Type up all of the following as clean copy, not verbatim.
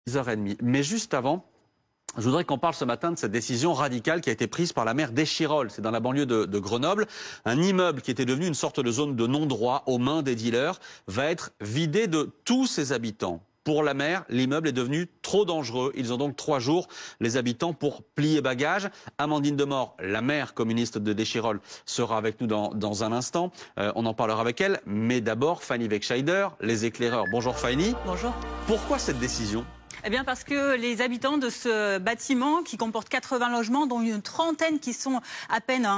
10h30. Mais juste avant, je voudrais qu'on parle ce matin de cette décision radicale qui a été prise par la maire d'Échirolles. C'est dans la banlieue de Grenoble. Un immeuble qui était devenu une sorte de zone de non-droit aux mains des dealers va être vidé de tous ses habitants. Pour la maire, l'immeuble est devenu trop dangereux. Ils ont donc 3 jours, les habitants, pour plier bagages. Amandine Demort, la maire communiste d'Échirolles, sera avec nous dans un instant. On en parlera avec elle. Mais d'abord, Fanny Wegscheider, les éclaireurs. Bonjour Fanny. Bonjour. Pourquoi cette décision ? Eh bien parce que les habitants de ce bâtiment qui comporte 80 logements, dont une trentaine qui sont à peine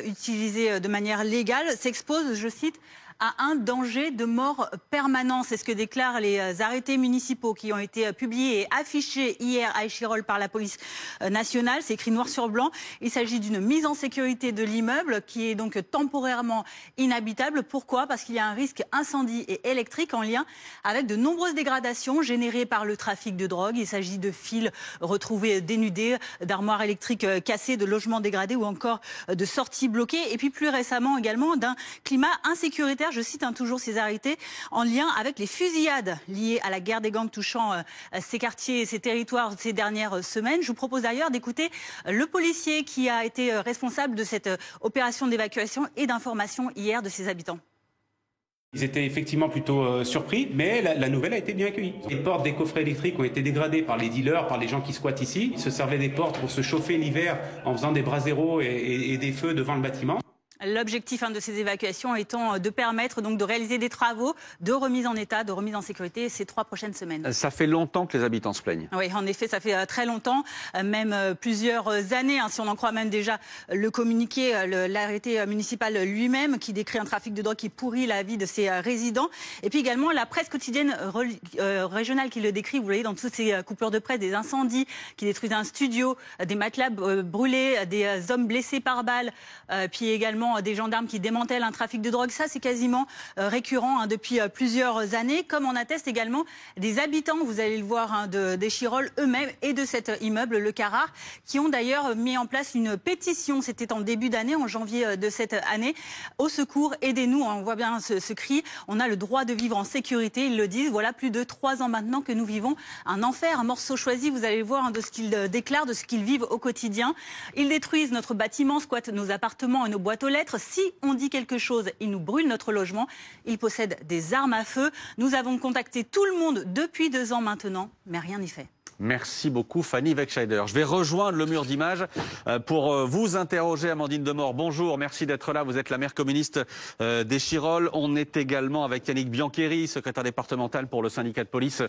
utilisés de manière légale, s'exposent, je cite, à un danger de mort permanent. C'est ce que déclarent les arrêtés municipaux qui ont été publiés et affichés hier à Échirolles par la police nationale. C'est écrit noir sur blanc. Il s'agit d'une mise en sécurité de l'immeuble qui est donc temporairement inhabitable. Pourquoi ? Parce qu'il y a un risque incendie et électrique en lien avec de nombreuses dégradations générées par le trafic de drogue. Il s'agit de fils retrouvés dénudés, d'armoires électriques cassées, de logements dégradés ou encore de sorties bloquées. Et puis plus récemment également d'un climat insécuritaire. Je cite toujours ces arrêtés, en lien avec les fusillades liées à la guerre des gangs touchant ces quartiers et ces territoires ces dernières semaines. Je vous propose d'ailleurs d'écouter le policier qui a été responsable de cette opération d'évacuation et d'information hier de ses habitants. Ils étaient effectivement plutôt surpris, mais la nouvelle a été bien accueillie. Les portes des coffrets électriques ont été dégradées par les dealers, par les gens qui squattent ici. Ils se servaient des portes pour se chauffer l'hiver en faisant des braseros et des feux devant le bâtiment. L'objectif de ces évacuations étant de permettre donc de réaliser des travaux de remise en état, de remise en sécurité ces 3 prochaines semaines. Ça fait longtemps que les habitants se plaignent. Oui, en effet, ça fait très longtemps, même plusieurs années, si on en croit même déjà le communiqué, l'arrêté municipal lui-même qui décrit un trafic de drogue qui pourrit la vie de ses résidents. Et puis également la presse quotidienne régionale qui le décrit, vous voyez, dans toutes ces coupures de presse, des incendies qui détruisent un studio, des matelas brûlés, des hommes blessés par balles, puis également des gendarmes qui démantèlent un trafic de drogue. Ça, c'est quasiment récurrent depuis plusieurs années, comme en attestent également des habitants, vous allez le voir, d'Échirolles eux-mêmes et de cet immeuble, le Carrare, qui ont d'ailleurs mis en place une pétition, c'était en début d'année, en janvier de cette année. Au secours, aidez-nous, on voit bien ce cri, on a le droit de vivre en sécurité, ils le disent, voilà plus de 3 ans maintenant que nous vivons un enfer, un morceau choisi, vous allez le voir, de ce qu'ils déclarent, de ce qu'ils vivent au quotidien. Ils détruisent notre bâtiment, squattent nos appartements et nos boîtes aux lettres. Si on dit quelque chose, ils nous brûlent notre logement. Ils possèdent des armes à feu. Nous avons contacté tout le monde depuis 2 ans maintenant, mais rien n'y fait. Merci beaucoup Fanny Wegscheider. Je vais rejoindre le mur d'images pour vous interroger, Amandine Demort. Bonjour, merci d'être là. Vous êtes la maire communiste d'Échirolles. On est également avec Yannick Biancheri, secrétaire départemental pour le syndicat de police